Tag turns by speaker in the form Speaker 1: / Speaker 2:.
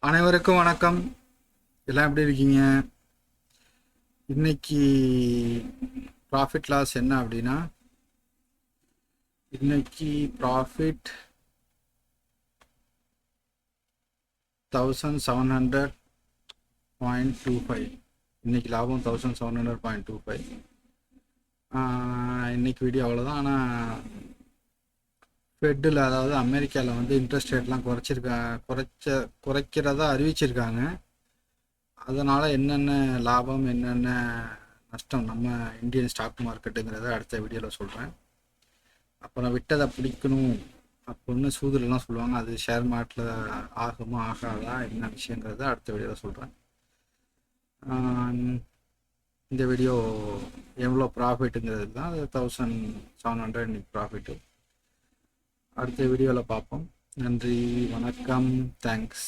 Speaker 1: அனைவருக்கும் வணக்கம். எல்லாம் எப்படி இருக்கீங்க? இன்னைக்கு ப்ராஃபிட் லாஸ் என்ன அப்படின்னா, இன்னைக்கு ப்ராஃபிட் 1700.25. இன்னைக்கு லாபம் 1700.25. இன்னைக்கு வீடியோ அவ்வளோதான். ஆனால் ஃபெட்டில், அதாவது அமெரிக்காவில் வந்து இன்ட்ரெஸ்ட் ரேட்லாம் குறைக்கிறதா அறிவிச்சிருக்காங்க. அதனால் என்னென்ன லாபம் என்னென்ன நஷ்டம் நம்ம இந்தியன் ஸ்டாக் மார்க்கெட்டுங்கிறத அடுத்த வீடியோவில் சொல்கிறேன். அப்புறம் விட்டதை பிடிக்கணும் அப்படின்னு சூதுலலாம் சொல்லுவாங்க, அது ஷேர் மார்க்கெட்டில் ஆகுமா ஆகாதா என்ன விஷயங்கிறத அடுத்த வீடியோவில் சொல்கிறேன். இந்த வீடியோ எவ்வளோ ப்ராஃபிட்டுங்கிறது தான், அது 1700 இன்னைக்கு ப்ராஃபிட்டு. அடுத்த வீடியோவில் பார்ப்போம். நன்றி, வணக்கம், தேங்க்ஸ்.